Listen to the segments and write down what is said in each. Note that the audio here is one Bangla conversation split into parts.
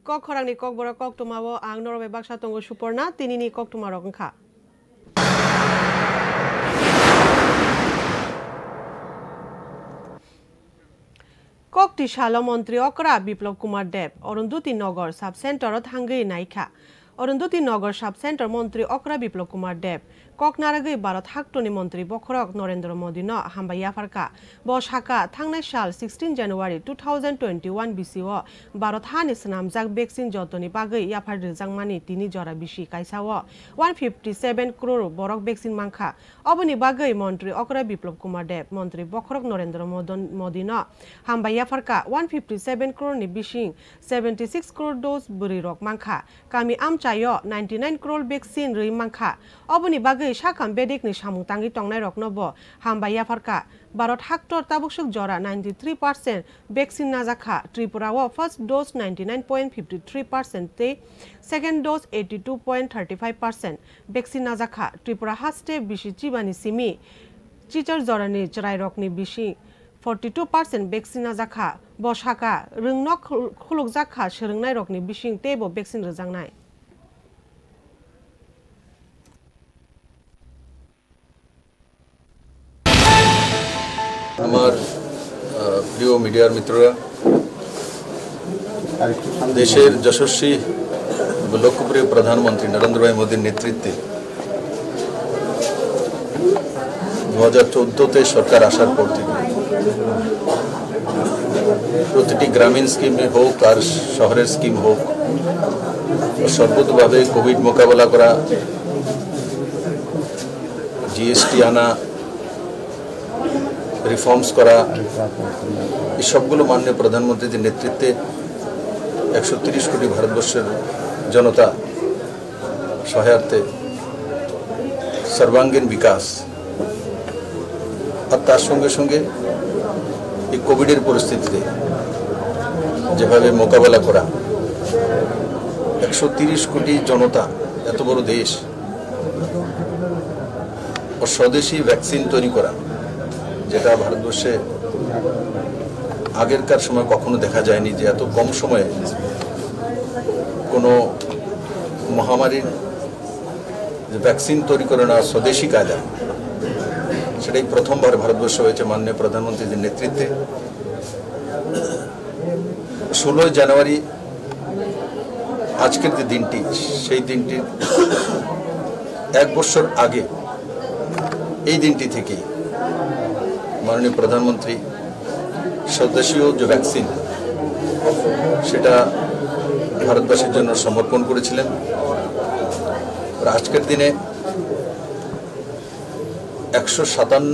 Kokborok Kokborok Koktwma wo ang Norway baksa tongo Suporna tinini Kokborok Koktwma. Kokti Shala Mantri Okra Biplab Kumar Deb Arunduti Nagar Sub Center Hangai Naika Arunduti Nagar Sub Center Mantri Okra Biplab Kumar Deb Koknaragai Barat Haktoni Mantri Bokhorok Narendra Modi no Hambaya Farka Bosh Haka Thangnai Shal 16 January 2021 BCO Barat Hanis Namjak Vaccine Jotoni Bagai Yapar Rizangmani Tini Jora Bishi Kaisawa 157 crore Borok Vaccine Manka Obani Bagai Mantri Okra Biplab Kumar Deb Mantri Bokhorok Narendra Modi no Hambaya Farka 157 crore ni Bishing 76 crore dose Buri Rok Manka Kami Amchayo 99 crore vaccine Ri Manka Obani Bagai Shakam Bedik ni Shamutangi Tongnai Roknobo Hambaya Farka Barat Haktor Tabushuk Jora 93% vaccine Nazaka Tripura wo first dose 99.53% te second dose 82.35% vaccine Nazaka Tripura haste bishi chibani simi Chichar Zorani Chrai Rokni bishi 42% vaccine Nazaka Boshaka Rungnok Khuluk Zaka Shirungnai Rokni bishing tebo vaccine Rezangnai আমার প্রিয় মিডিয়ার মিত্ররা দেশের যশস্বী লোকপ্রিয় প্রধানমন্ত্রী নরেন্দ্র ভাই মোদীর নেতৃত্বে 2014তে সরকার আসার পর থেকে প্রতিটি গ্রামীণ স্কিম হোক আর শহরের স্কিম হোক সর্বতোভাবে কোভিড মোকাবেলা করা জিএসটি আনা रिफॉर्म्स करा इस सबगुलो माननीय प्रधानमंत्री जी नेतृत्वे 130 कोटी भारतवर्षेर जनता सहायते सर्वांगीण विकास और तार संगे संगे এই কোভিডের পরিস্থিতিতে যেভাবে মোকাবেলা করা 130 কোটি জনতা এত বড় দেশ ও স্বদেশী ভ্যাকসিন তৈরি করা যেটা ভারতবর্ষে আগেরকার সময় কখনো দেখা যায়নি যে এত কম সময়ে কোনো মহামারীর যে ভ্যাকসিন তৈরি করে না স্বদেশী কায়দা সেটাই প্রথমবার ভারতবর্ষে হয়েছে মাননীয় প্রধানমন্ত্রীর নেতৃত্বে 16 জানুয়ারি আজকের যে দিনটি সেই দিনটির এক বছর আগে এই দিনটি থেকে माननीय प्रधानमंत्री स्वदेशीय जो वैक्सीन सेटा भारतवासीर जन्य समर्पण करेছিলেন और आजकेर दिने 157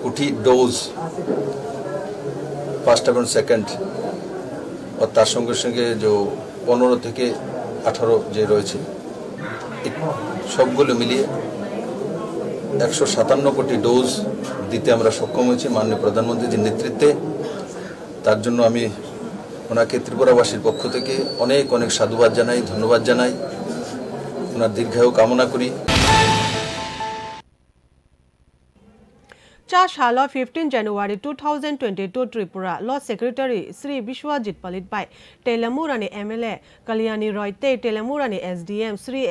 कोटी डोज फर्स्ट एवं सेकेंड और तार संगे संगे जो 15 থেকে 18 যে রয়েছে सबगुलो मिलिए 157 कोटी डोज दीते आमरा सक्षम हয়েছি माननीय प्रधानमंत्री जी नेतृत्वे तार जन्य आमी ओनाके त्रिपुराबासीर पक्ष थेके अनेक अनेक साधुबाद जानाई धन्यवाद जानाई ओनार दीर्घायु कामना करी Chashala 15 January 2022 Tripura Law Secretary Sri Bishwajit Palit by Telamurani MLA Kalyani Roy Te Telamurani SDM Sri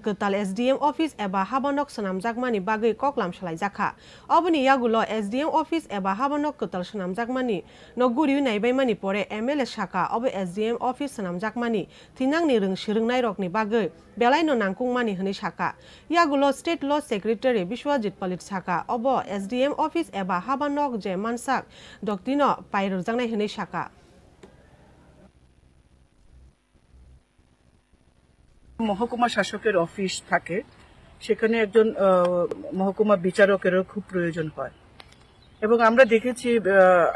Ketal SDM Office Eba Habanok Sanam Jagmani Bagai Koklam Shalai Jaka Obani Yagulo SDM Office Eba Habanok Ketal Sanam Jagmani Noguri Naibai Mani Pore MLA Shaka Obe SDM Office Sanam Jagmani Tinang ni Rung Shirung Nai Rokni Bagai Belai no Nangkung Mani Hani Shaka Yagulo State Law Secretary Bishwajit Palit Shaka Obo SDM Office Eba Habanok Je Mansak Doktino Pairur Jangnai Hani Shaka মহকুমা শাসকের অফিস থাকে সেখানে একজন মহকুমা বিচারকেরও খুব প্রয়োজন হয় এবং আমরা দেখেছি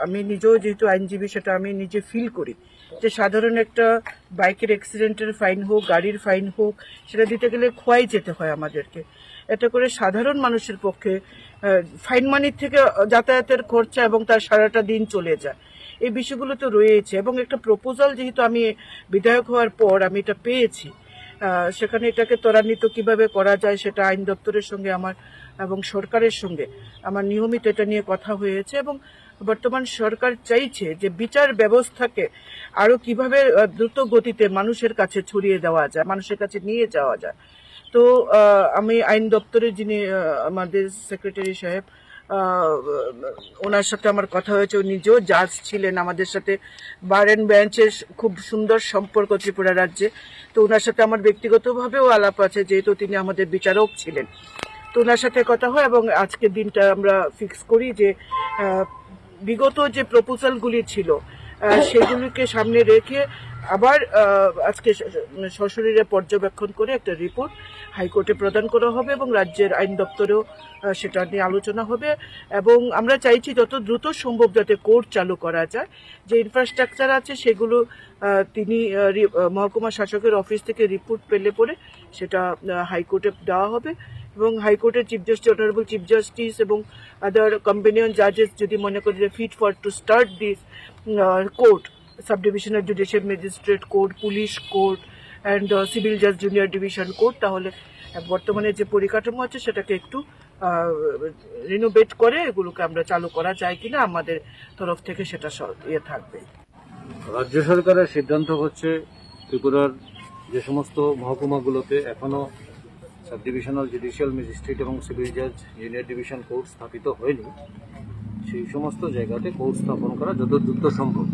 আমি নিজেও যেহেতু আইনজীবী সেটা আমি নিজে ফিল করি যে সাধারণ একটা বাইকের অ্যাক্সিডেন্টের ফাইন হোক গাড়ির ফাইন হোক সেটা দিতে গেলে খোয়াই যেতে হয় আমাদেরকে এটা করে সাধারণ মানুষের পক্ষে ফাইন মানির থেকে যাতায়াতের খরচা এবং তার সারাটা দিন চলে যায় এই বিষয়গুলো তো রয়েছে এবং একটা প্রপোজাল যেহেতু আমি বিধায়ক হওয়ার পর আমি এটা পেয়েছি সেখানে এটাকে ত্বরান্বিত কিভাবে করা যায় সেটা আইন দপ্তরের সঙ্গে আমার এবং সরকারের সঙ্গে আমার নিয়মিত এটা নিয়ে কথা হয়েছে এবং বর্তমান সরকার চাইছে যে বিচার ব্যবস্থাকে আরো কিভাবে দ্রুত গতিতে মানুষের কাছে ছড়িয়ে দেওয়া যায়, মানুষের কাছে নিয়ে যাওয়া যায়। তো আমি আইন দপ্তরের যিনি আমাদের সেক্রেটারি সাহেব, ওনার সাথে আমার কথা হয়েছে। উনি নিজেও জাজ ছিলেন, আমাদের সাথে বার অ্যান্ড বেঞ্চের খুব সুন্দর সম্পর্ক ত্রিপুরা রাজ্যে। তো ওনার সাথে আমার ব্যক্তিগতভাবেও আলাপ আছে, যেহেতু তিনি আমাদের বিচারক ছিলেন। তো ওনার সাথে কথা হয় এবং আজকের দিনটা আমরা ফিক্স করি যে বিগত যে প্রপোজালগুলি ছিল সেগুলিকে সামনে রেখে আবার আজকে সশরীরে পর্যবেক্ষণ করে একটা রিপোর্ট হাইকোর্টে প্রদান করা হবে এবং রাজ্যের আইন দপ্তরেও সেটা নিয়ে আলোচনা হবে। এবং আমরা চাইছি যত দ্রুত সম্ভব যাতে কোর্ট চালু করা যায়। যে ইনফ্রাস্ট্রাকচার আছে সেগুলো তিনি মহকুমা শাসকের অফিস থেকে রিপোর্ট পেলে পরে সেটা হাইকোর্টে দেওয়া হবে এবং হাইকোর্টের chief justice, honourable chief justice এবং আদার কম্পেনিয়ন জাজেস যদি মনে করে যে fit for to start this court, sub divisional judicial magistrate court, police court and civil জাজ জুনিয়র ডিভিশন কোর্ট, তাহলে বর্তমানে যে পরিকাঠামো আছে সেটাকে একটু রিনোভেট করে এগুলোকে আমরা চালু করা যায় কিনা আমাদের তরফ থেকে সেটা থাকবে। রাজ্য সরকারের সিদ্ধান্ত হচ্ছে ত্রিপুরার যে সমস্ত মহকুমাগুলোতে এখনো সাব ডিভিশনাল জুডিশিয়াল ম্যাজিস্ট্রেট এবং সিভিল জাজ জুনিয়র ডিভিশন কোর্ট স্থাপিত হয়নি, সেই সমস্ত জায়গাতে কোর্ট স্থাপন করা যত দ্রুত সম্ভব।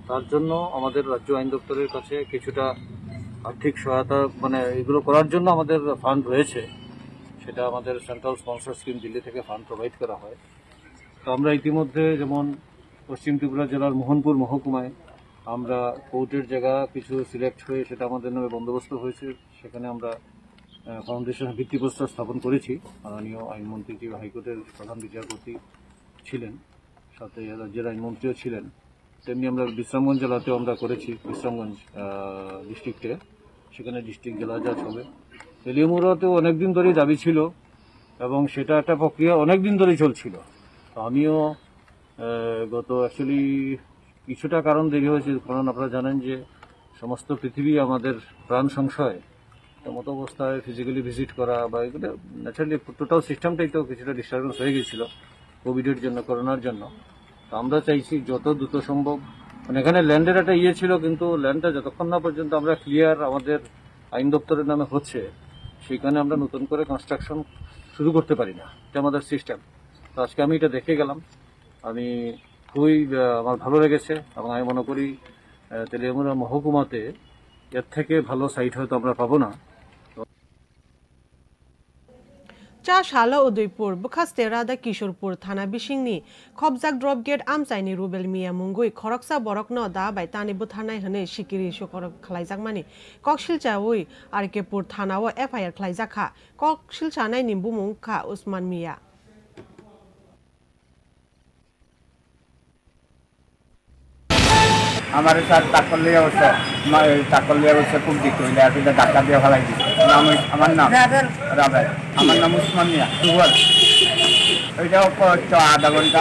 তার জন্য আমাদের রাজ্য আইন দপ্তরের কাছে কিছুটা আর্থিক সহায়তা, এগুলো করার জন্য আমাদের ফান্ড রয়েছে। সেটা আমাদের সেন্ট্রাল স্পন্সর স্কিম দিল্লি থেকে ফান্ড প্রোভাইড করা হয়। তো আমরা ইতিমধ্যে যেমন পশ্চিম ত্রিপুরা জেলার মোহনপুর মহকুমায় আমরা কোর্টের জায়গা কিছু সিলেক্ট হয়ে সেটা আমাদের নামে বন্দোবস্ত হয়েছে। সেখানে আমরা ফাউন্ডেশন ভিত্তিপ্রস্তর স্থাপন করেছি। মাননীয় আইনমন্ত্রী যে হাইকোর্টের প্রধান বিচারপতি ছিলেন, সাথে রাজ্যের আইনমন্ত্রীও ছিলেন। তেমনি আমরা বিশ্রামগঞ্জ জেলাতেও আমরা করেছি, বিশ্রামগঞ্জ ডিস্ট্রিক্টে, সেখানে ডিস্ট্রিক্ট জেলা জাজ হবে। তেলিয়ামুড়াতেও অনেকদিন ধরেই দাবি ছিল এবং সেটা একটা প্রক্রিয়া অনেকদিন ধরেই চলছিল। তো আমিও গত অ্যাকচুয়ালি কিছুটা কারণ দেরি হয়েছে, কারণ আপনারা জানেন যে সমস্ত পৃথিবী আমাদের প্রাণ সংশয়, মতো অবস্থায় ফিজিক্যালি ভিজিট করা বা এগুলো ন্যাচারালি টোটাল সিস্টেমটাই তো কিছুটা ডিস্টারবেন্স হয়ে গিয়েছিল কোভিডের জন্য, করোনার জন্য। তো আমরা চাইছি যত দ্রুত সম্ভব, এখানে ল্যান্ডের একটা ছিল, কিন্তু ল্যান্ডটা যতক্ষণ না পর্যন্ত আমরা ক্লিয়ার আমাদের আইন দপ্তরের নামে হচ্ছে, সেখানে আমরা নতুন করে কনস্ট্রাকশন শুরু করতে পারি না। এটা আমাদের সিস্টেম। তো আজকে আমি এটা দেখে গেলাম, আমি খুবই আমার ভালো লেগেছে এবং আমি মনে করি তেলিয়ামুড়া মহকুমাতে এর থেকে ভালো সাইট হয়তো আমরা পাবো না। চাশালা উদয়পুর বুখাস্তেরাদা কিশোরপুর থানা বিশিংনি খবজাক ড্রপ গেট আমচাইনি রুবেল মিয়া মুঙ্গুই খরকসা বরকনো দা বাই তানি বুথাनाय हने सिकिरि सुखरक खलाइजाकमानि ककशिलचाउइ आरकेपुर थानाव एफआईआर खलाइजाखा ककशिलचानायनि बुमुंखा उस्मान मिया हमारे साथ टाकल लिया उससे खूब दिख रही है, धक्का दिया फलाई दी। नाम हमार नाम राबेल, हमार नाम उस्मान मिया दुबल। आधा घंटा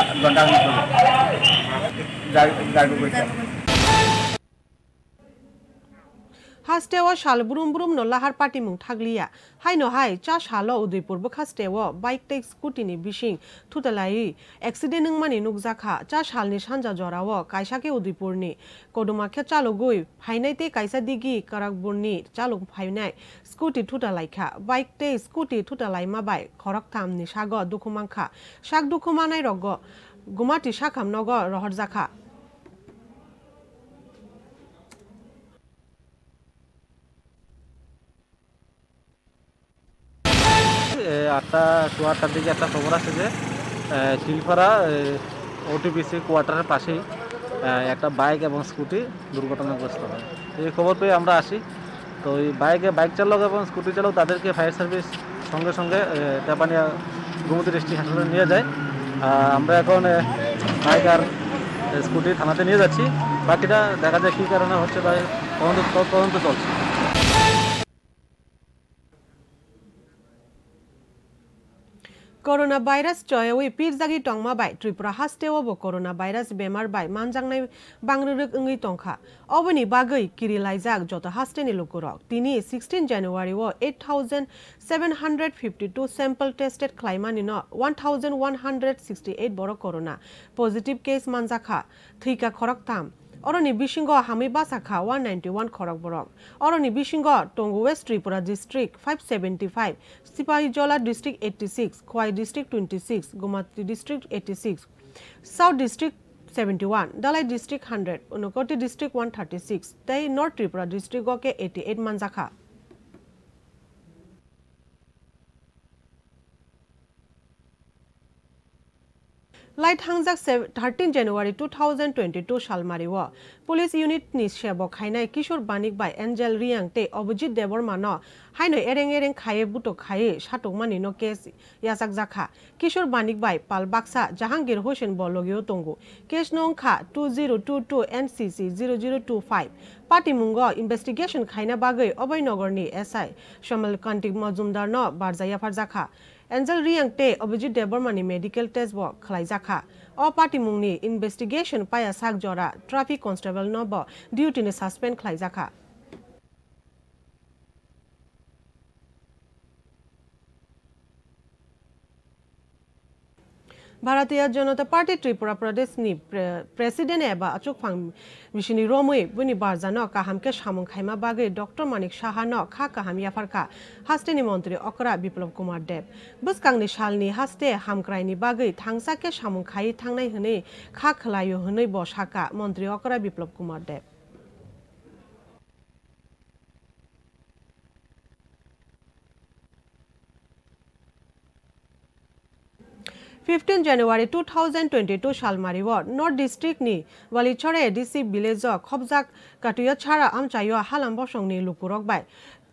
हास्टेवा शाल बुरुम बुरुम नो लाहार पार्टी मुं थागलिया हाय नो हाय चा शालो उदयपुर बखास्टेवा बाइक टेक स्कूटी नि बिशिं थुतलाई एक्सीडेंट नंगमानि नुकजाखा चा शालनि सानजा जराव कायसाके उदयपुरनि कोदुमाखे चालुगुइ फाइनायते कायसा दिगि कराकबुरनि चालुग फाइनाय स्कूटी थुतलाइखा बाइक टेक स्कूटी थुतलाई माबाय खरकथामनि साग दुखुमांखा साग दुखुमानाय रग गुमाति साखाम नग रहरजाखा আটটা সোয়া আটটার দিকে একটা খবর আছে যে শিলপাড়া ওটিপিসি কোয়ার্টারের পাশেই একটা বাইক এবং স্কুটি দুর্ঘটনাগ্রস্ত হয়। এই খবর পেয়ে আমরা আসি। তো এই বাইক চালক এবং স্কুটি চালক তাদেরকে ফায়ার সার্ভিস সঙ্গে সঙ্গে তেপানিয়া গোমতী ডিস্ট্রিক্ট হাসপাতালে নিয়ে যায়। আমরা এখন বাইক আর স্কুটি থানাতে নিয়ে যাচ্ছি। বাকিটা দেখা যায় কী কারণে হচ্ছে বা তদন্ত চলছে। Corona virus joy pirzagi tongma bai Tripura haste obo corona virus bemar bai manjangnai bangruruk ungi tongkha oboni bagai kirilaijak joto haste ni lukurok tini 16 January o 8752 sample tested klaimani no 1168 boro corona positive case manjakha thika khorok tam Oroni Bishingo Hami Basakha 191 Khorok Borok. Oroni Bishingo Tongu West Tripura District 575, Sipahijola District 86, Khwai District 26, Gumati District 86, South District 71, Dalai District 100, Unukoti District 136, Tai North Tripura District Goke 88 Manjakha. Light hangjak 13 January 2022 Shalmariwa Police Unit ni Shebo Khainai Kishore Banik by Angel Riang te Obojit Deborma no Haino ereng khaye buto khaye Shatokmani no case yasak zakha Kishore Banik by Pal Baksa Jahangir Hoshen Bologio Tongo Case nong kha 2022 NCC 0025 Party Mungo investigation Khaina Bagai Oboynogor ni SI Shamal Kantik Mazumdar no Barzaya Farzakha Angel Riang te Obojit Debormani medical test bo khlaijaka o party mungni investigation paya sak jora traffic constable no bo duty ni suspend khlaijaka Bharatiya Janata Party Tripura Pradesh ni President eba achuk phang mishini romui buni barzano kahamke shamung khaima bagai Dr. Manik Shahano kha kaham yafarka haste ni mantri Okra Biplop Kumar Deb buskang ni shalni haste hamkrai ni bagai thangsa ke shamung khai thangnai hne kha khlayo hne bo shaka mantri Okra Biplop Kumar Deb 15 January 2022 Shalmari Ward North District ni Walichore DC village khobjak katuya chara amchayo halam bosong ni lukurok bai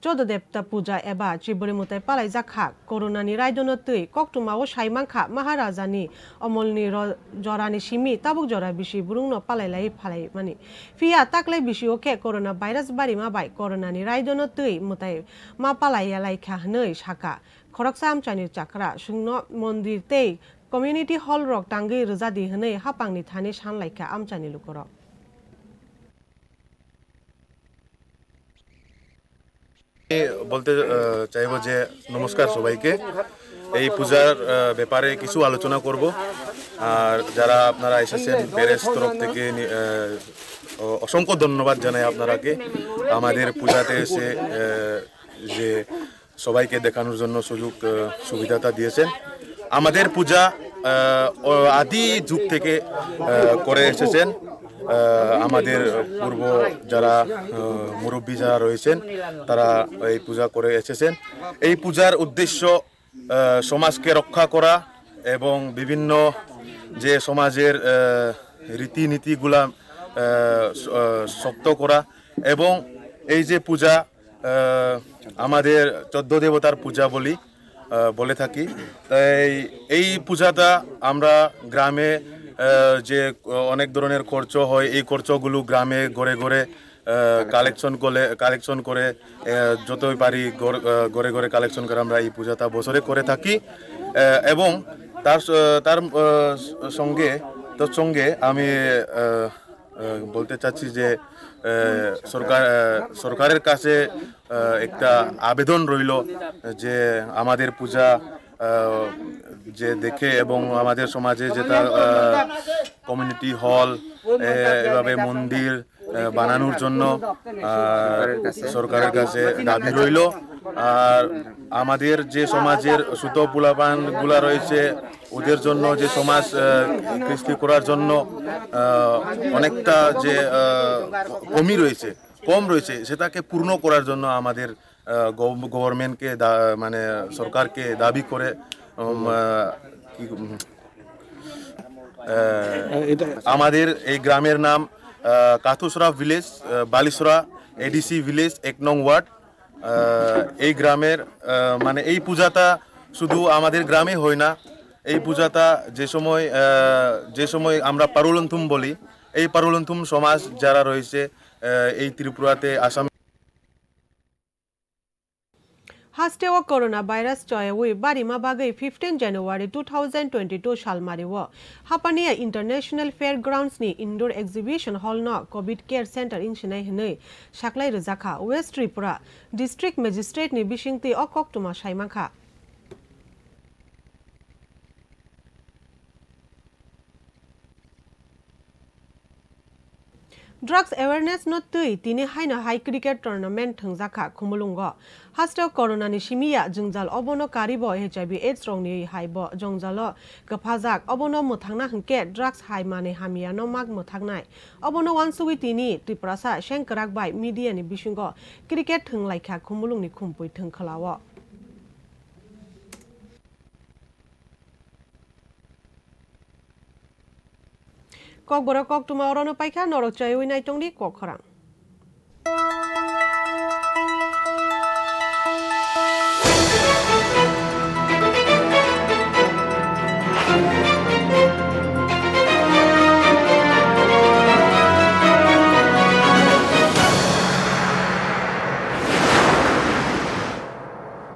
Chodo Depta Puja eba Chiburi Mutai Palai Zakha Corona ni Raidono Tui Koktwma o Shaimangkha Maharaja ni Omolni Jorani Shimi Tabuk Jora Bishi Burungno Palai Lai Palai Mani Fia Taklai Bishi Oke Corona virus bari ma bai Corona ni Raidono Tui Mutai Ma Palai Yalai Kha Nei Shaka Khoroksam Chani Chakra Shungno Mondir Tei Community Hall Rock Tangi Ruzadi Hne Hapangni Thane Shan Laika Amchani Lukorok বলতে চাইবো যে নমস্কার সবাইকে এই পূজার ব্যাপারে কিছু আলোচনা করব আর যারা আপনারা এসেছেন প্যারেস তরফ থেকে অসংখ্য ধন্যবাদ জানাই আপনারাকে আমাদের পূজাতে এসে যে সবাইকে দেখানোর জন্য সুযোগ সুবিধাটা দিয়েছেন আমাদের পূজা আদি যুগ থেকে করে এসেছেন আমাদের পূর্ব যারা মুরব্বী যারা রয়েছেন তারা এই পূজা করে এসেছেন এই পূজার উদ্দেশ্য সমাজকে রক্ষা করা এবং বিভিন্ন যে সমাজের রীতিনীতিগুলা শক্ত করা এবং এই যে পূজা আমাদের 14 দেবতার পূজা বলে থাকি তাই এই পূজাটা আমরা গ্রামে যে অনেক ধরনের খরচ হয় এই খরচগুলো গ্রামে ঘরে ঘরে কালেকশন করে যতই পারি ঘরে ঘরে কালেকশন করে আমরা এই পূজাটা বছরে করে থাকি এবং তার সঙ্গে আমি বলতে চাচ্ছি যে সরকারের কাছে একটা আবেদন রইল যে আমাদের পূজা যে দেখে এবং আমাদের সমাজে যেটা কমিউনিটি হল এভাবে মন্দির বানানোর জন্য সরকারের কাছে দাবি রইল আর আমাদের যে সমাজের ছোট পোলাপানগুলা রয়েছে ওদের জন্য যে সমাজ কৃষ্টি করার জন্য অনেকটা যে কম রয়েছে সেটাকে পূর্ণ করার জন্য আমাদের গভর্নমেন্টকে মানে সরকারকে দাবি করে আমাদের এই গ্রামের নাম কাথুসরা ভিলেজ বালিসরা এডিসি ভিলেজ 1 নং ওয়ার্ড এই গ্রামের মানে এই পূজাটা শুধু আমাদের গ্রামে হয় না এই পূজাটা যে সময় আমরা পারুলন্থুম বলি এই পারুলন্থুম সমাজ যারা রয়েছে এই ত্রিপুরাতে Assam Hasteo coronavirus choyewi barima bagai 15 January 2022 shalmariwo hapania International Fairgrounds ni indoor exhibition hall no COVID care center inchinai hinai shaklai rizakha West Tripura district magistrate ni bishingti o Koktwma shaimangkha Drugs awareness no tui tini haina high cricket tournament thungjaka khumulungo hasteo corona ni shimiya jungjal obono karibo HIV AIDS rong ni haibo jongjalo gapajak obono muthangna hingke drugs hai mane hamia no mag muthangnai obono wansui tini triprasa shenkarak bai media ni bisingo cricket thunglaikha khumulung ni khumpui thungkhalawo Kokborok Koktwma orono paikha norok chayui nai tongdi kokkhorang